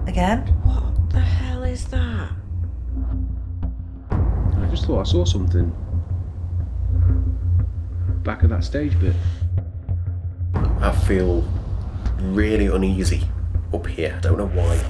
Again? What the hell is that? I just thought I saw something. Back of that stage bit. I feel really uneasy up here. I don't know why.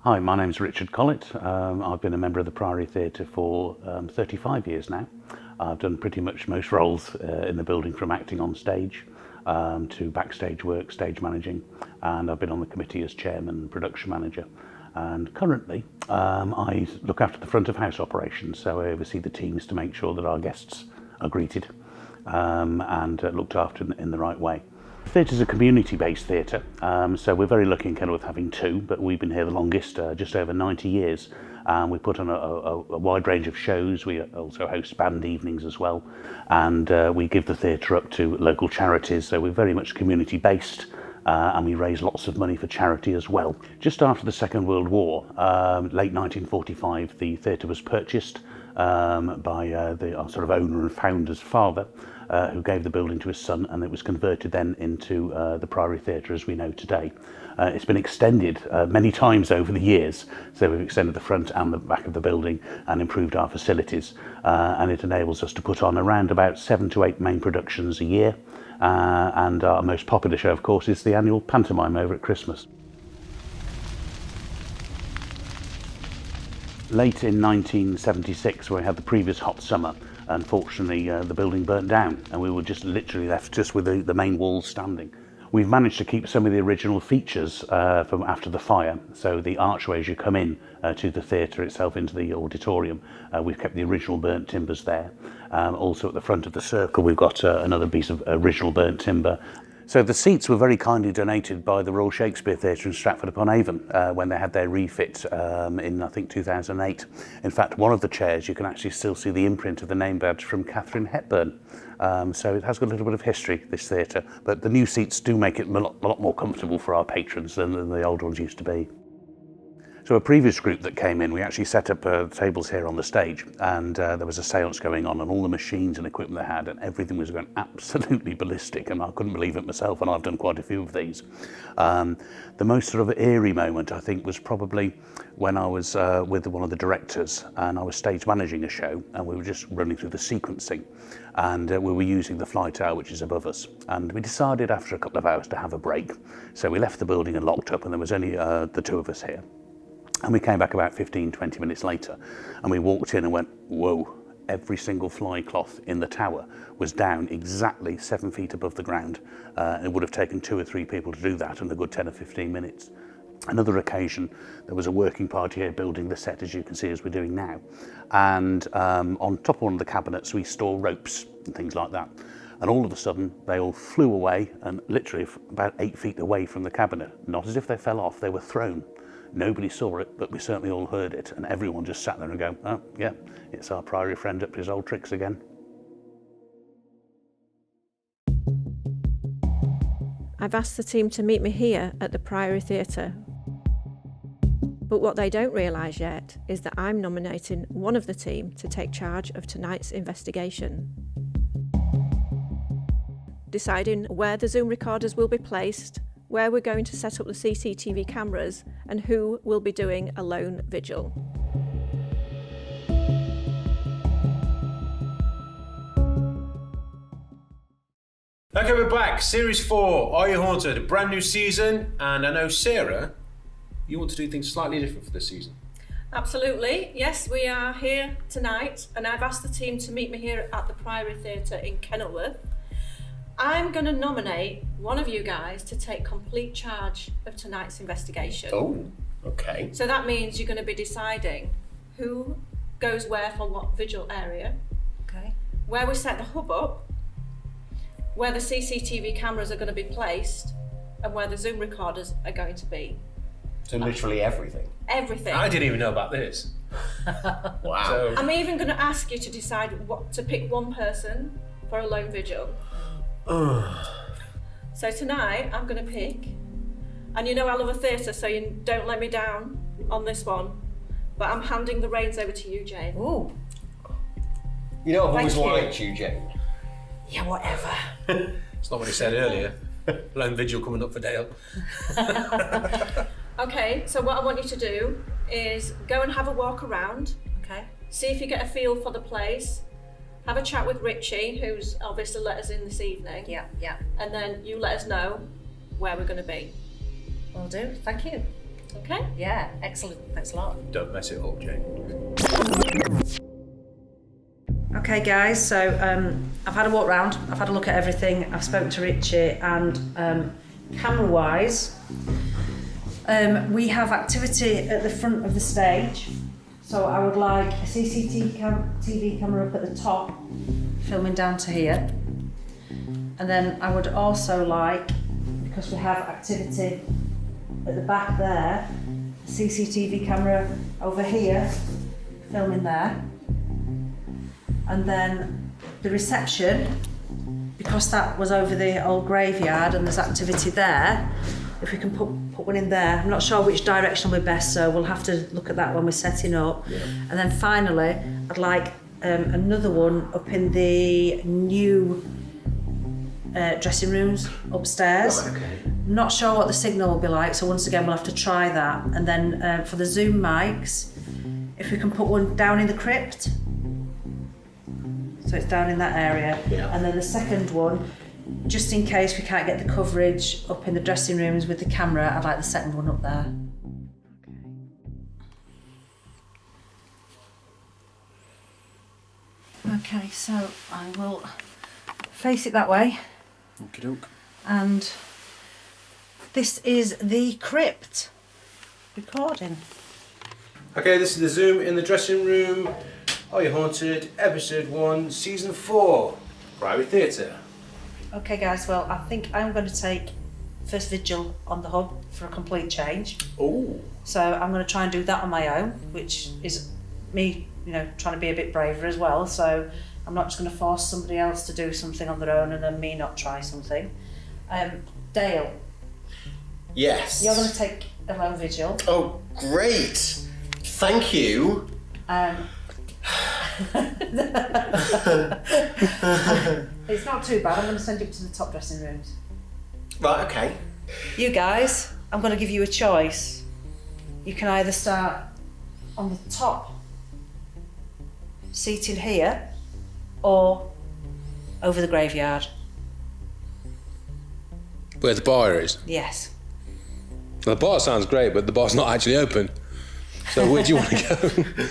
Hi, my name's Richard Collett. I've been a member of the Priory Theatre for 35 years now. I've done pretty much most roles in the building, from acting on stage to backstage work, stage managing, and I've been on the committee as chairman and production manager. And currently I look after the front of house operations, so I oversee the teams to make sure that our guests are greeted and looked after in the right way. Theatre's a community-based theatre, so we're very lucky in Kenilworth having two, but we've been here the longest, just over 90 years. We put on a wide range of shows. We also host band evenings as well, and we give the theatre up to local charities, so we're very much community-based, and we raise lots of money for charity as well. Just after the Second World War, late 1945, the theatre was purchased by our sort of owner and founder's father, who gave the building to his son, and it was converted then into the Priory Theatre as we know today. It's been extended many times over the years, so we've extended the front and the back of the building and improved our facilities, and it enables us to put on around about 7 to 8 main productions a year, and our most popular show, of course, is the annual pantomime over at Christmas. Late in 1976, when we had the previous hot summer, unfortunately the building burnt down, and we were just literally left just with the main walls standing. We've managed to keep some of the original features from after the fire, so the archway as you come in to the theatre itself into the auditorium, we've kept the original burnt timbers there. Also at the front of the circle we've got another piece of original burnt timber. So the seats were very kindly donated by the Royal Shakespeare Theatre in Stratford-upon-Avon when they had their refit in, I think, 2008. In fact, one of the chairs, you can actually still see the imprint of the name badge from Catherine Hepburn. So it has got a little bit of history, this theatre, but the new seats do make it a lot more comfortable for our patrons than the old ones used to be. So a previous group that came in, we actually set up tables here on the stage, and there was a séance going on, and all the machines and equipment they had, and everything was going absolutely ballistic, and I couldn't believe it myself, and I've done quite a few of these. The most sort of eerie moment, I think, was probably when I was with one of the directors, and I was stage managing a show, and we were just running through the sequencing, and we were using the fly tower, which is above us, and we decided after a couple of hours to have a break. So we left the building and locked up, and there was only the two of us here. And we came back about 15-20 minutes later, and we walked in and went, whoa, every single fly cloth in the tower was down exactly 7 feet above the ground. It would have taken 2 or 3 people to do that in a good 10 or 15 minutes. Another occasion, there was a working party here building the set, as you can see, as we're doing now. And on top of one of the cabinets, we store ropes and things like that. And all of a sudden, they all flew away, and literally about 8 feet away from the cabinet. Not as if they fell off, they were thrown. Nobody saw it, but we certainly all heard it, and everyone just sat there and go, oh, yeah, it's our Priory friend up to his old tricks again. I've asked the team to meet me here at the Priory Theatre. But what they don't realise yet is that I'm nominating one of the team to take charge of tonight's investigation. Deciding where the Zoom recorders will be placed, where we're going to set up the CCTV cameras, and who will be doing a lone vigil. Okay, we're back. Series 4, Are You Haunted? A brand new season. And I know, Sarah, you want to do things slightly different for this season. Absolutely. Yes, we are here tonight, and I've asked the team to meet me here at the Priory Theatre in Kenilworth. I'm going to nominate one of you guys to take complete charge of tonight's investigation. Oh, okay. So that means you're going to be deciding who goes where for what vigil area, Okay. where we set the hub up, where the CCTV cameras are going to be placed, and where the Zoom recorders are going to be. So literally everything. Everything. I didn't even know about this. Wow. So, I'm even going to ask you to decide what to pick one person for a lone vigil. So tonight I'm going to pick, and you know I love a theatre, so you don't let me down on this one, but I'm handing the reins over to you, Jane. Ooh. You know, I've always Thank you. liked you, Jane. Yeah, whatever. it's not what he said earlier. Lone vigil coming up for Dale. Okay, so what I want you to do is go and have a walk around, Okay. see if you get a feel for the place, have a chat with Richie, who's obviously let us in this evening, Yeah, yeah. and then you let us know where we're going to be. Will do. Thank you. Okay? Yeah, excellent. Thanks a lot. Don't mess it up, Jane. Okay, guys, so I've had a walk round, I've had a look at everything, I've spoken to Richie, and camera-wise, we have activity at the front of the stage, so I would like a CCTV camera up at the top, filming down to here, and then I would also like, because we have activity at the back there, a CCTV camera over here, filming there. And then the reception, because that was over the old graveyard and there's activity there, if we can put one in there. I'm not sure which direction will be best, so we'll have to look at that when we're setting up. Yeah. And then finally, I'd like another one up in the new dressing rooms upstairs. Oh, okay. Not sure what the signal will be like, so once again we'll have to try that. And then for the Zoom mics, if we can put one down in the crypt, so it's down in that area. Yeah. And then the second one, just in case we can't get the coverage up in the dressing rooms with the camera, I'd like the second one up there. Okay, so I will face it that way. Okie doke. And this is the crypt recording. Okay, this is the Zoom in the dressing room. Are You Haunted? Episode 1, Season 4, Priory Theatre. Okay guys, well I think I'm going to take first vigil on the hub for a complete change. Oh. So I'm going to try and do that on my own, which is me, you know, trying to be a bit braver as well. So I'm not just going to force somebody else to do something on their own and then me not try something. Dale, Yes. you're going to take a lone vigil. Oh, great. Thank you. It's not too bad. I'm going to send you up to the top dressing rooms. Right, okay. You guys, I'm going to give you a choice. You can either start on the top, seated here, or over the graveyard. Where the bar is. Yes. The bar sounds great, but the bar's not actually open. So where do you want to go?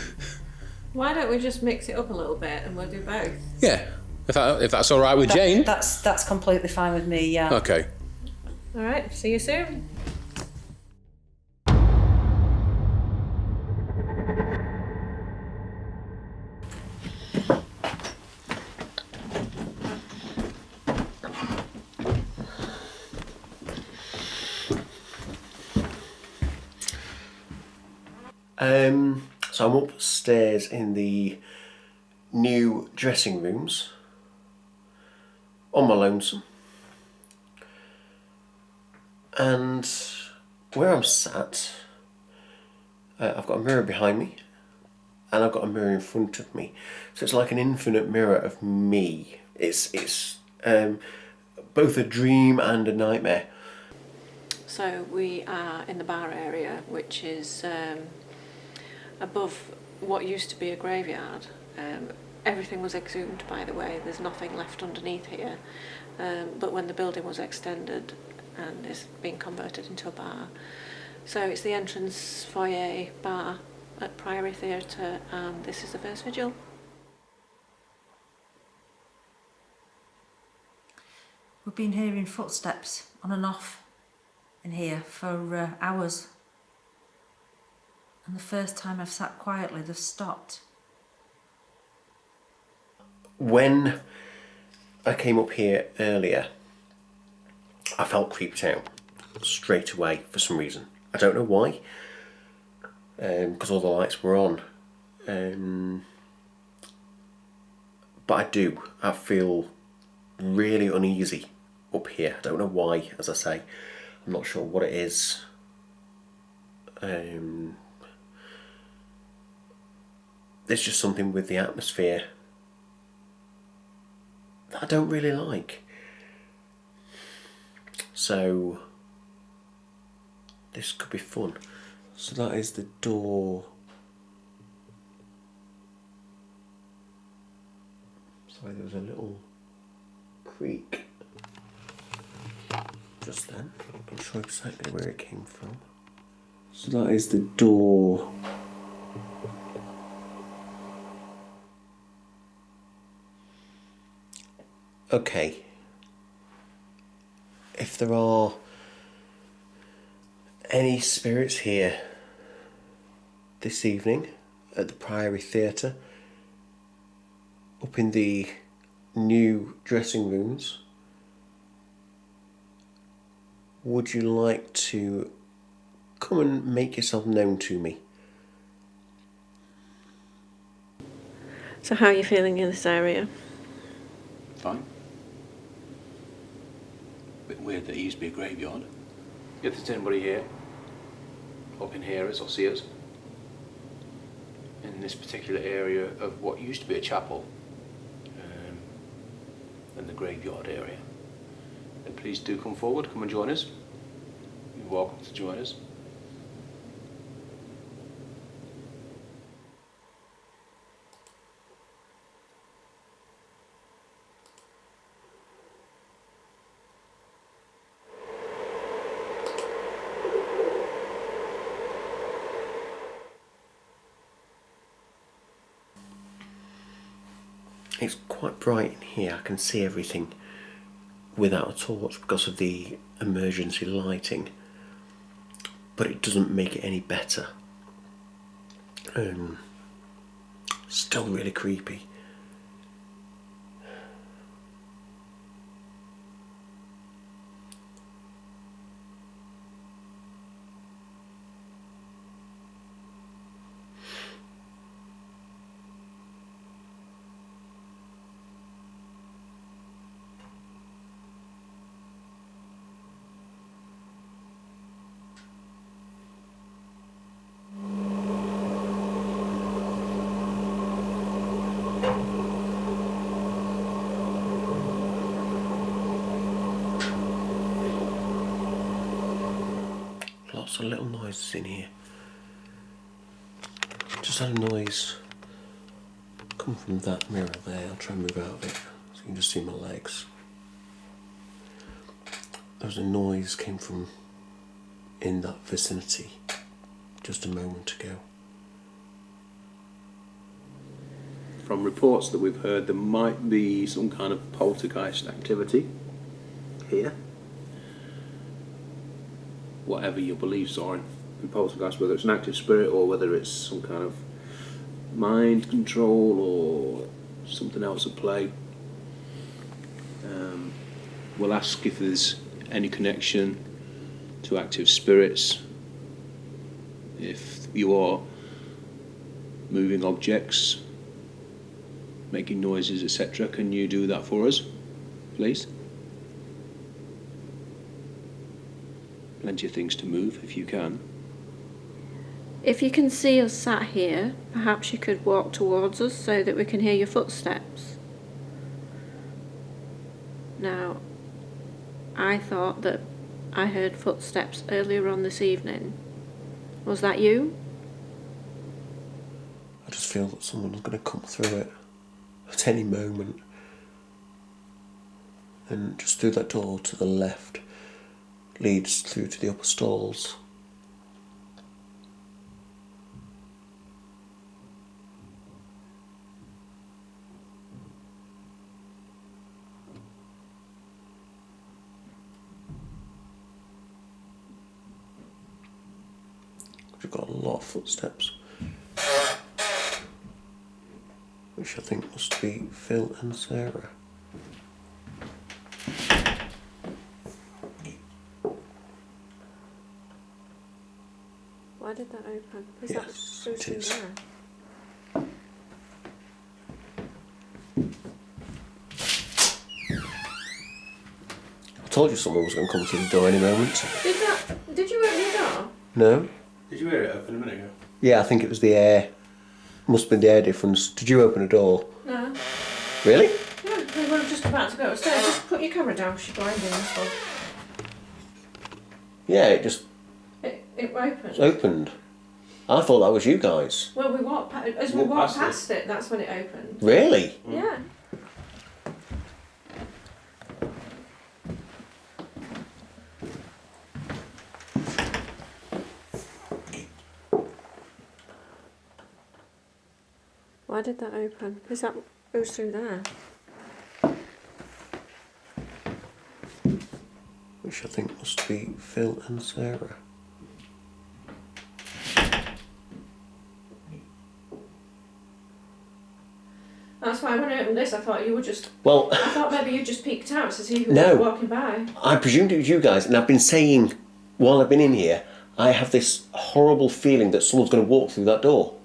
Why don't we just mix it up a little bit and we'll do both? Yeah, if that's all right with Jane. That's completely fine with me, yeah. Okay. All right, see you soon. So I'm upstairs in the new dressing rooms on my lonesome, and where I'm sat, I've got a mirror behind me and I've got a mirror in front of me, so it's like an infinite mirror of me. It's both a dream and a nightmare. So we are in the bar area, which is above what used to be a graveyard. everything was exhumed, by the way. There's nothing left underneath here. But when the building was extended and is being converted into a bar. So it's the entrance foyer bar at Priory Theatre, and this is the first vigil. We've been hearing footsteps on and off in here for hours. And the first time I've sat quietly, they've stopped. When I came up here earlier, I felt creeped out straight away for some reason. I don't know why, because all the lights were on. But I do. I feel really uneasy up here. I don't know why, as I say. I'm not sure what it is. There's just something with the atmosphere that I don't really like. So this could be fun. So that is the door. Sorry, there was a little creak just then. I'm not sure exactly where it came from. So that is the door. Okay. If there are any spirits here this evening at the Priory Theatre, up in the new dressing rooms, would you like to come and make yourself known to me? So how are you feeling in this area? Fine. Bit weird that it used to be a graveyard. If there's anybody here, or can hear us or see us, in this particular area of what used to be a chapel, and the graveyard area, then please do come forward, come and join us. You're welcome to join us. It's quite bright in here. I can see everything without a torch because of the emergency lighting, but it doesn't make it any better. Still really creepy. Lots of little noises in here. Just had a noise come from that mirror there. I'll try and move out of it so you can just see my legs. There was a noise came from in that vicinity just a moment ago. From reports that we've heard, there might be some kind of poltergeist activity here. Whatever your beliefs are in poltergeist, whether it's an active spirit or whether it's some kind of mind control or something else at play. We'll ask if there's any connection to active spirits. If you are moving objects, making noises, etc., can you do that for us, please? Plenty of things to move if you can. If you can see us sat here, perhaps you could walk towards us so that we can hear your footsteps. Now, I thought that I heard footsteps earlier on this evening. Was that you? I just feel that someone's going to come through it. at any moment. And just through that door to the left leads through to the upper stalls. We've got a lot of footsteps, which I think must be Phil and Sarah. Why did that open? Is Yes, that it is. there? I told you someone was going to come through the door any moment. Did you open the door? No? Did you hear it open a minute ago? Yeah, I think it was the air. Must have been the air difference. Did you open a door? No. Really? Yeah, we were just about to go upstairs. Just put your camera down, she's blinding this one. Yeah, it just It opened. opened. I thought that was you guys. Well, we walked as we walked past it, that's when it opened. Really? Yeah. Why did that open? Because that goes through there. Which I think must be Phil and Sarah. That's why when I opened this, I thought you were just. Well, I thought maybe you just peeked out to see who No. was walking by. I presumed it was you guys, and I've been saying while I've been in here, I have this horrible feeling that someone's going to walk through that door.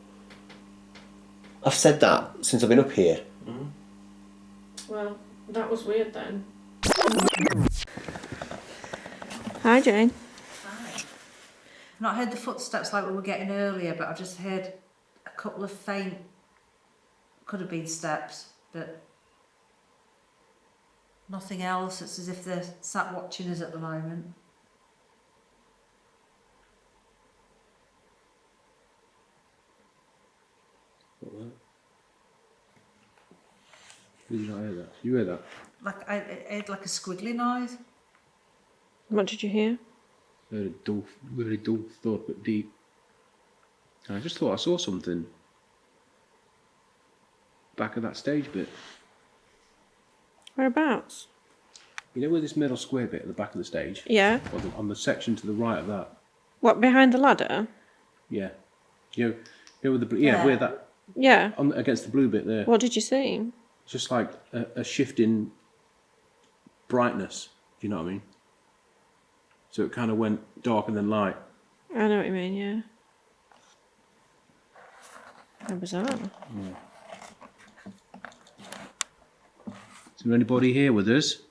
I've said that since I've been up here. Well, that was weird then. Hi, Jane. Hi. I've not heard the footsteps like we were getting earlier, but I've just heard a couple of faint, could have been steps, but nothing else. It's as if they're sat watching us at the moment. Did you not hear that? You hear that? Like I heard like a squiggly noise. What did you hear? I heard a dull, really dull thud, but deep. And I just thought I saw something back of that stage bit. Whereabouts? You know where this middle square bit at the back of the stage? Yeah. Or on the section to the right of that? What, behind the ladder? Yeah. You know where the yeah, where that Yeah. on against the blue bit there. What did you see? It's just like a shift in brightness. Do you know what I mean? So it kind of went dark and then light. I know what you mean, yeah. How bizarre. Is there anybody here with us?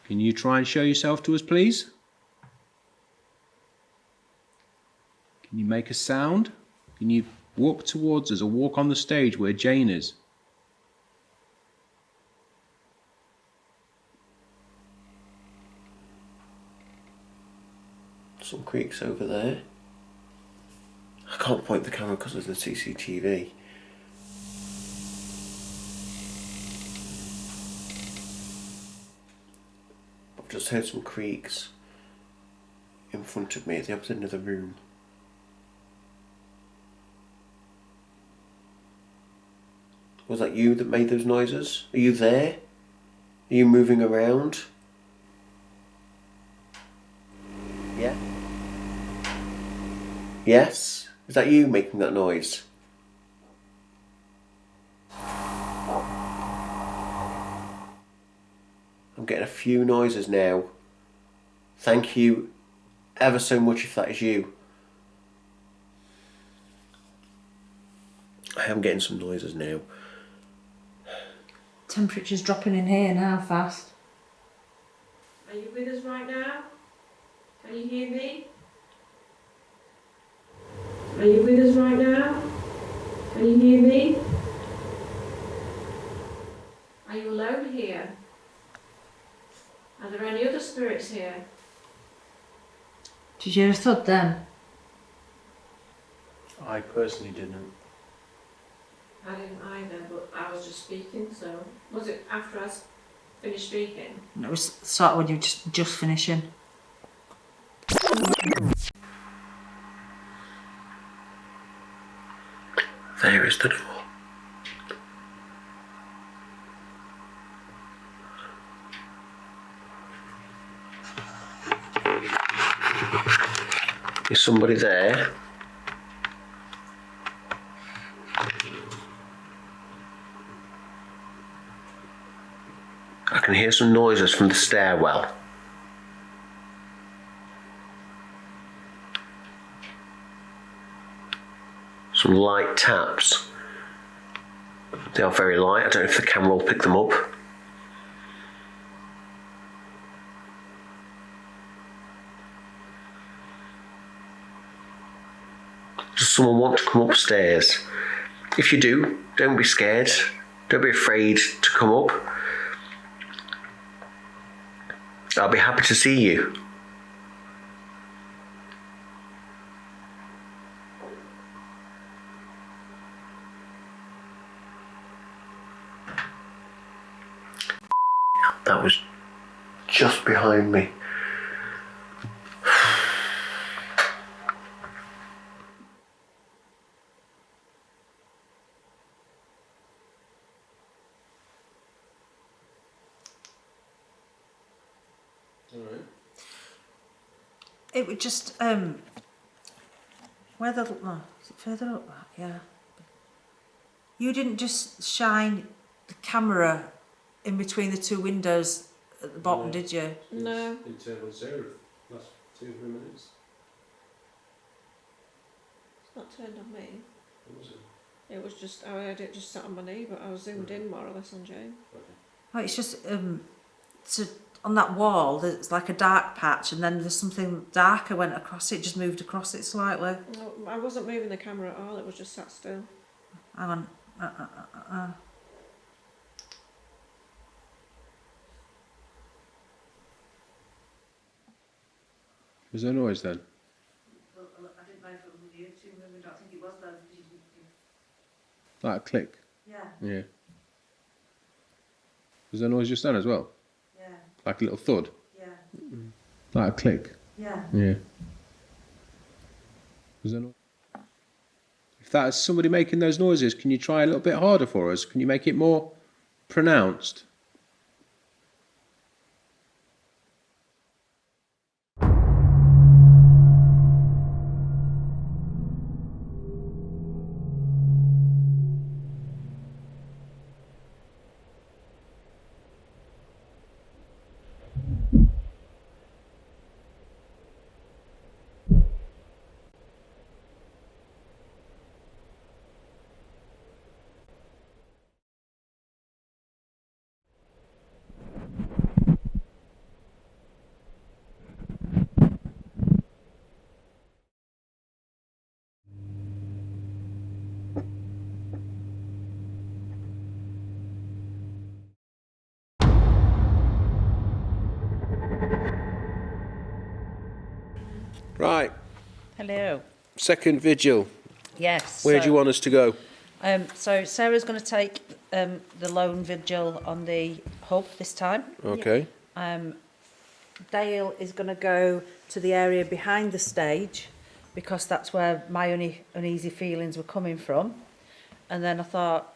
Can you try and show yourself to us, please? Can you make a sound? Can you walk towards us or walk on the stage where Jane is? Some creaks over there. I can't point the camera because of the CCTV. I've just heard some creaks in front of me at the opposite end of the room. Was that you that made those noises? Are you there? Are you moving around? Yeah? Yes? Is that you making that noise? I'm getting a few noises now. Thank you ever so much if that is you. I am getting some noises now. Temperature's dropping in here now fast. Are you with us right now? Can you hear me? Are you with us right now? Can you hear me? Are you alone here? Are there any other spirits here? Did you hear a thud then? I personally didn't. I didn't either, but I was just speaking, so... Was it after I finished speaking? No, it was sort of when you were just finishing. There is the door. Is somebody there? I can hear some noises from the stairwell. Some light taps. They are very light. I don't know if the camera will pick them up. Does someone want to come upstairs? If you do, don't be scared. Don't be afraid to come up. I'll be happy to see you. That was just behind me. It would just where the is it further up? Yeah. You didn't just shine the camera in between the two windows at the bottom, did you? No. In terms of Sara, last 2 or 3 minutes. It's not turned on me. What was it? It was just, I heard it just sat on my knee, but I was zoomed in more or less on Jane. Oh, it's just on that wall there's like a dark patch, and then there's something darker went across it, just moved across it slightly. No, I wasn't moving the camera at all, it was just sat still. Hang on. Was there noise then? Well, I didn't know if it was you two moving. I don't think it was though. Like a click? Yeah, Yeah. Was there noise just then as well? yeah, Like a little thud? yeah, Like a click? yeah. Yeah. Was there noise? If that is somebody making those noises, can you try a little bit harder for us? Can you make it more pronounced? Right, Hello. second vigil. Yes. Where do you want us to go? So Sarah's going to take the lone vigil on the hub this time. Okay. Dale is going to go to the area behind the stage because that's where my uneasy feelings were coming from. And then I thought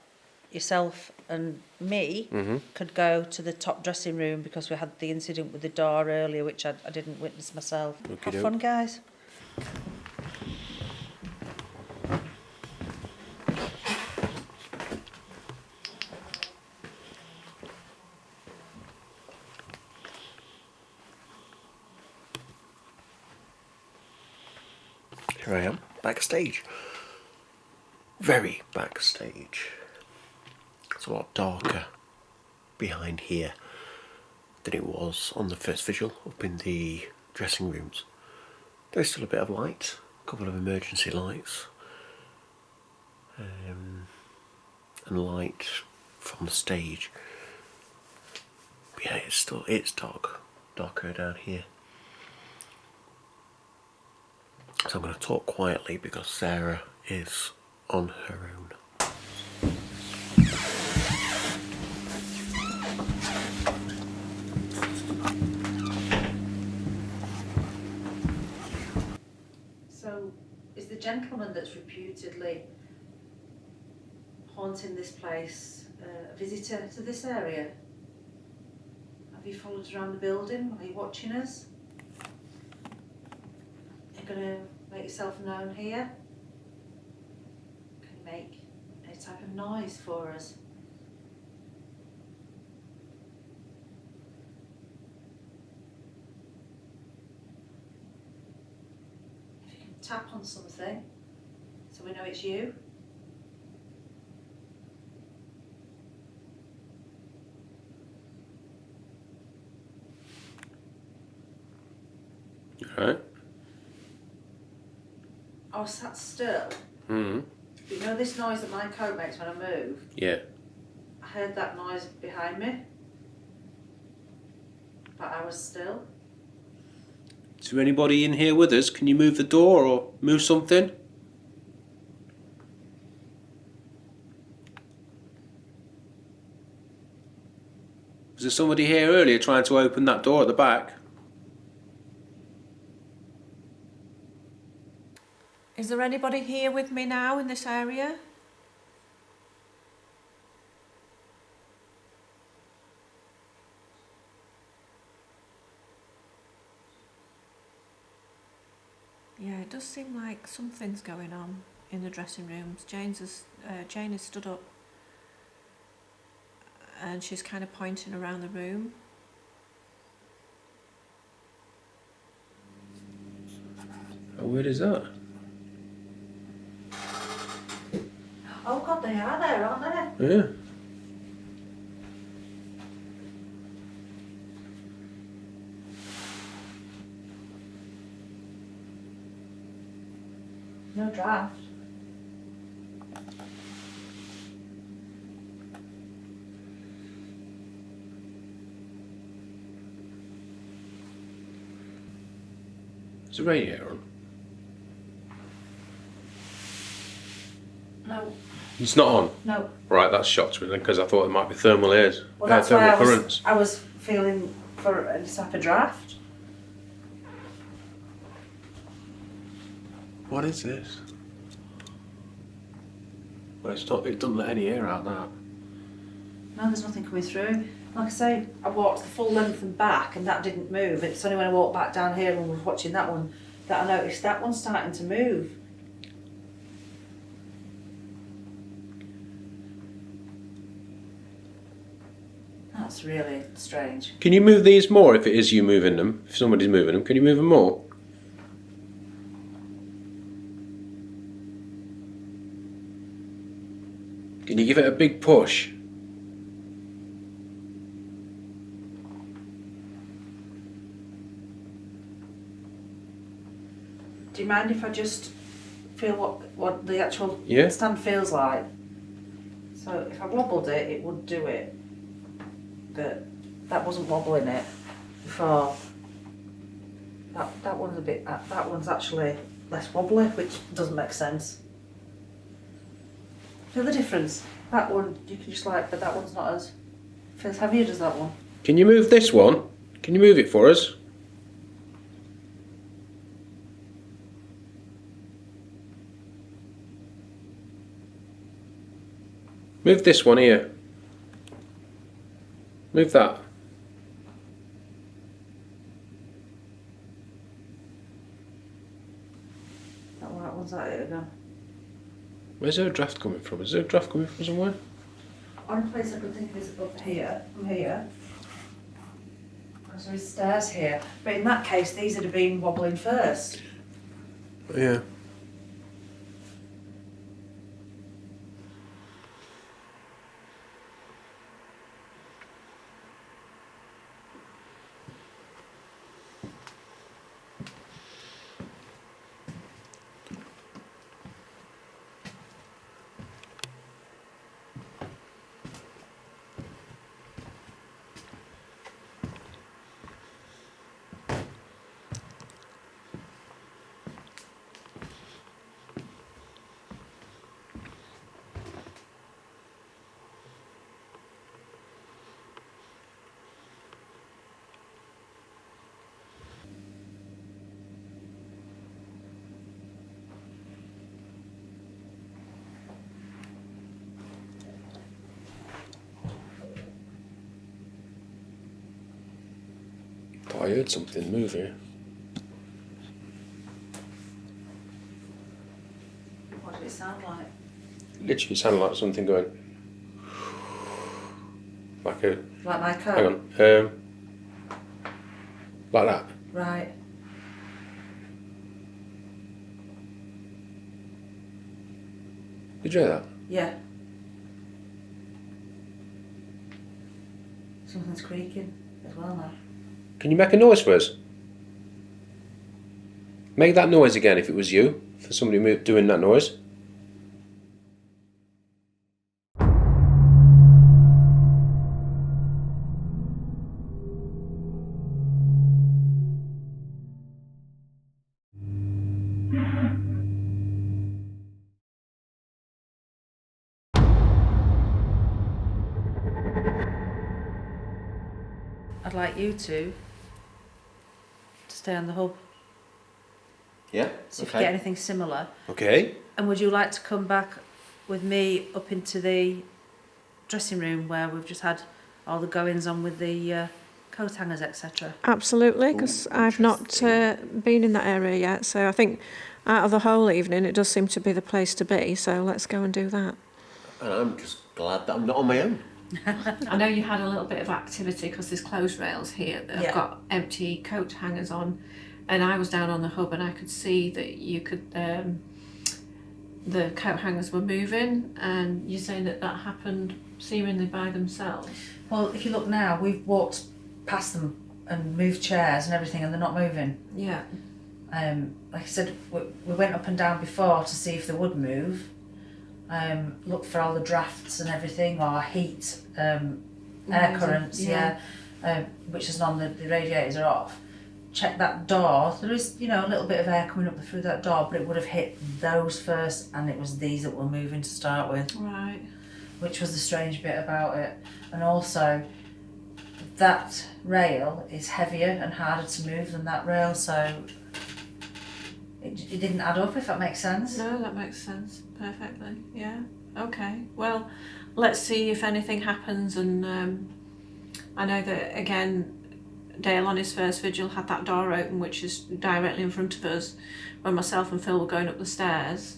yourself and me could go to the top dressing room because we had the incident with the door earlier, which I didn't witness myself. Have fun, guys. Here I am, backstage. Very backstage. It's a lot darker behind here than it was on the first vigil up in the dressing rooms. There's still a bit of light, a couple of emergency lights, and light from the stage. But yeah, it's darker down here. So I'm going to talk quietly because Sarah is on her own. So, is the gentleman that's reputedly haunting this place a visitor to this area? Have you followed us around the building? Are you watching us? Are you going to make yourself known here? Can you make any type of noise for us? If you can tap on something so we know it's you. Right. I was sat still. Mm-hmm. But you know this noise that my coat makes when I move? Yeah. I heard that noise behind me. But I was still. Is there anybody in here with us? Can you move the door or move something? Was there somebody here earlier trying to open that door at the back? Is there anybody here with me now in this area? Yeah, it does seem like something's going on in the dressing rooms. Jane has stood up and she's kind of pointing around the room. How weird is that? Oh God, they are there, aren't they? Yeah. No draft. Is the radiator on? No, It's not on. no. Right, that's shocked me then because I thought it might be thermal airs. Well, that's why thermal currents. I was feeling for a type of draft. What is this? Well, it's not. It doesn't let any air out. That. No, there's nothing coming through. Like I say, I walked the full length and back and that didn't move. It's only when I walked back down here and was watching that one that I noticed that one starting to move. That's really strange. Can you move these more if it is you moving them? If somebody's moving them, can you move them more? Can you give it a big push? Do you mind if I just feel what the actual Yeah. stand feels like? So if I wobbled it, it would do it. But that wasn't wobbling it before. That one's a bit. That one's actually less wobbly, which doesn't make sense. Feel the difference? That one you can just like, but that one's not as feels heavier. Does that one? Can you move this one? Can you move it for us? Move this one here. Move that. That one. That one's at it again. Where's there a draft coming from? Is there a draft coming from somewhere? One place I could think of is up here, from here. Because there is stairs here. But in that case, these would have been wobbling first. Yeah. I heard something move here. What did it sound like? Literally sounded like something going. Like a. Like my coat? Hang on. Like that. Right. Did you hear that? Yeah. Something's creaking as well now. Can you make a noise for us? Make that noise again if it was you, for somebody doing that noise. I'd like you to stay on the hub. Yeah. See if you get anything similar. Okay. And would you like to come back with me up into the dressing room where we've just had all the goings on with the coat hangers, etc.? Absolutely, because I've not been in that area yet. So I think out of the whole evening, it does seem to be the place to be. So let's go and do that. And I'm just glad that I'm not on my own. I know you had a little bit of activity because there's clothes rails here that have got empty coat hangers on, and I was down on the hub and I could see that you could the coat hangers were moving, and you're saying that happened seemingly by themselves. Well, if you look now, we've walked past them and moved chairs and everything, and they're not moving. Yeah. Like I said, we went up and down before to see if they would move. Look for all the drafts and everything, or heat, air currents, which is none, the radiators are off. Check that door. There is, a little bit of air coming up through that door, but it would have hit those first, and it was these that were moving to start with. Right. Which was the strange bit about it. And also, that rail is heavier and harder to move than that rail, so it didn't add up, if that makes sense. No, that makes sense perfectly. Yeah. Okay. Well, let's see if anything happens. And I know that again, Dale on his first vigil had that door open, which is directly in front of us, when myself and Phil were going up the stairs.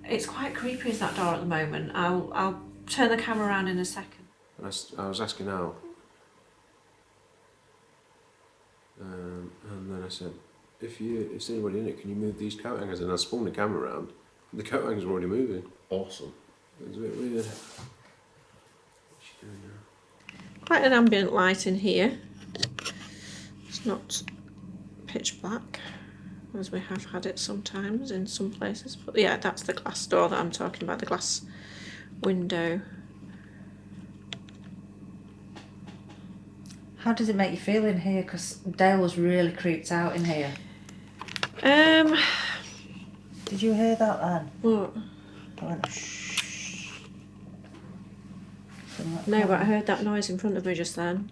It's quite creepy, is that door at the moment. I'll turn the camera around in a second. I was asking Al, and then I said, if there's anybody in it, can you move these coat hangers? And I spun the camera around. The coat hangers were already moving. Awesome. It was a bit weird. What's she doing now? Quite an ambient light in here. It's not pitch black, as we have had it sometimes in some places. But yeah, that's the glass door that I'm talking about, the glass window. How did it make you feel in here? Because Dale was really creeped out in here. Did you hear that then? What? I went, shh. No, but I heard that noise in front of me just then.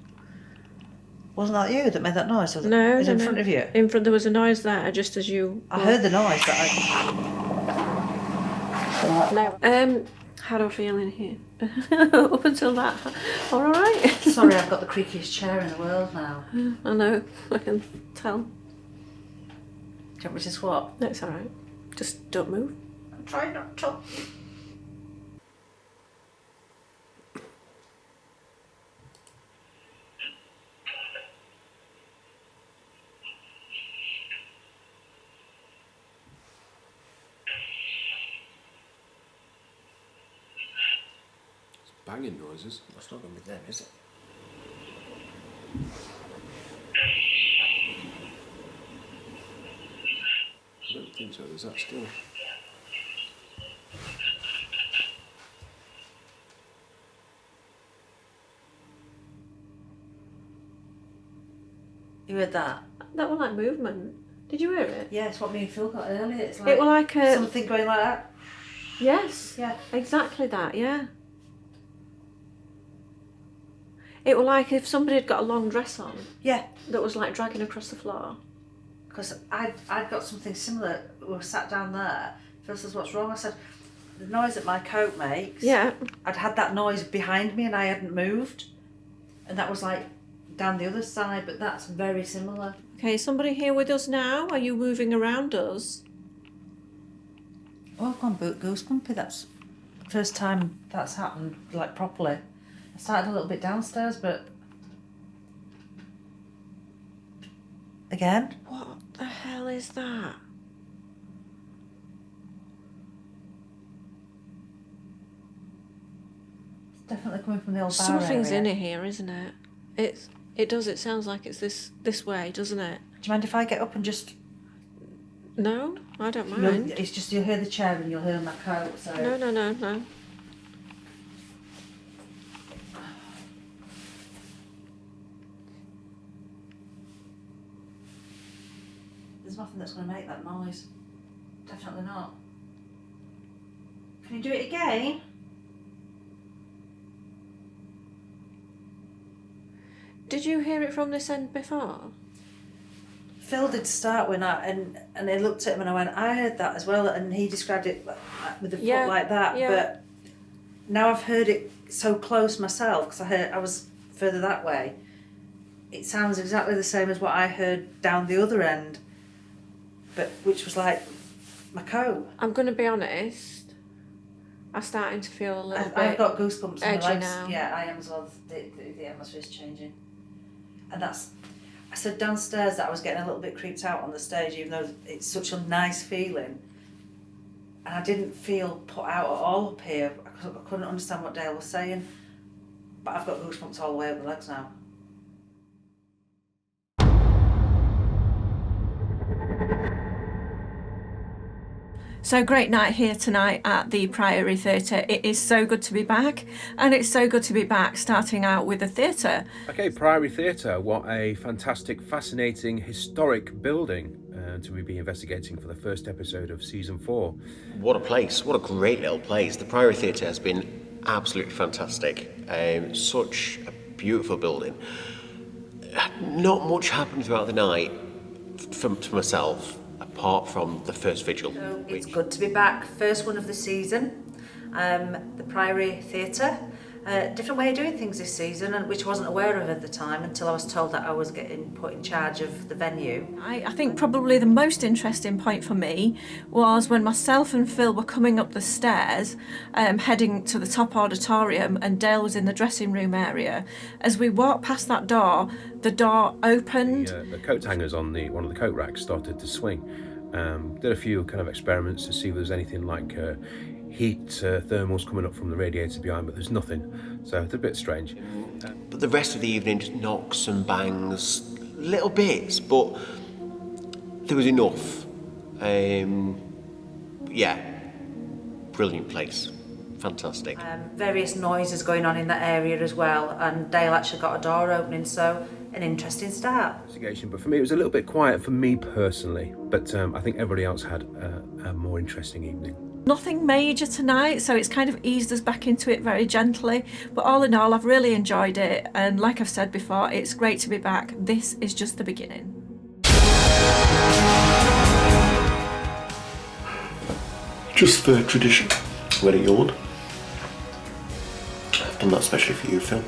Wasn't that you that made that noise? Was No, it was no, in no. front of you? In front, there was a noise there just as you. I heard the noise, but No. How do I feel in here? Up until that, all right. Sorry, I've got the creakiest chair in the world now. I know. I can tell. Do you want me to swap? No, it's all right. Just don't move. I'm trying not to. Banging noises. That's not going to be them, is it? I don't think so. There's that still. You heard that? That was like movement. Did you hear it? Yeah, it's what me and Phil got earlier. It's like It was like a. something going like that. Yes. Yeah. Exactly that. Yeah. It was like if somebody had got a long dress on Yeah, that was like dragging across the floor. because I'd got something similar. We were sat down there. Phil says, "What's wrong?" I said, "The noise that my coat makes." Yeah. I'd had that noise behind me and I hadn't moved, and that was like down the other side, but that's very similar. Okay, somebody here with us now? Are you moving around us? Oh, I've gone goosebumpy. That's the first time that's happened, like, properly. I started a little bit downstairs, but... Again? What the hell is that? It's definitely coming from the old bar Something's area. in here, isn't it? It does. It sounds like it's this way, doesn't it? Do you mind if I get up and just... No, I don't mind. It's just you'll hear the chair and you'll hear my coat, so... No. There's nothing that's going to make that noise. Definitely not. Can you do it again? Did you hear it from this end before? Phil did start when and I looked at him and I went, I heard that as well, and he described it with the foot like that. Yeah. But now I've heard it so close myself because I was further that way. It sounds exactly the same as what I heard down the other end, but which was like my coat. I'm going to be honest. I'm starting to feel a little bit I've got goosebumps in my edgy legs. now. Yeah, I am as well. The atmosphere's changing, and that's. I said downstairs that I was getting a little bit creeped out on the stage, even though it's such a nice feeling. And I didn't feel put out at all up here. I couldn't understand what Dale was saying, but I've got goosebumps all the way up my legs now. So great night here tonight at the Priory Theatre. It is so good to be back, and it's so good to be back starting out with the theatre. Okay, Priory Theatre, what a fantastic, fascinating, historic building to be investigating for the first episode of season 4. What a place, what a great little place. The Priory Theatre has been absolutely fantastic. Such a beautiful building. Not much happened throughout the night for myself, apart from the first vigil. So it's good to be back. First one of the season. The Priory Theatre. Different way of doing things this season, and which I wasn't aware of at the time until I was told that I was getting put in charge of the venue. I think probably the most interesting point for me was when myself and Phil were coming up the stairs, heading to the top auditorium, and Dale was in the dressing room area. As we walked past that door, the door opened. The coat hangers on one of the coat racks started to swing. Did a few kind of experiments to see if there was anything like heat thermals coming up from the radiator behind, but there's nothing. So it's a bit strange. But the rest of the evening just knocks and bangs, little bits, but there was enough. Yeah, brilliant place, fantastic. Various noises going on in that area as well, and Dale actually got a door opening, so an interesting start. Investigation, but for me it was a little bit quiet for me personally, but I think everybody else had a more interesting evening. Nothing major tonight, so it's kind of eased us back into it very gently. But all in all, I've really enjoyed it. And like I've said before, it's great to be back. This is just the beginning. Just for tradition, I'm going to yawn. I've done that especially for you, Phil.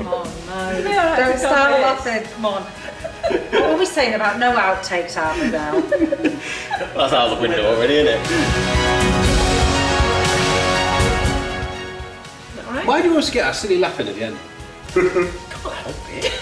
Oh no, don't start laughing, come on. What were we saying about no outtakes, aren't we now? That's out the window already, isn't it? Why do you always get that silly laughing at the end? Can't help it.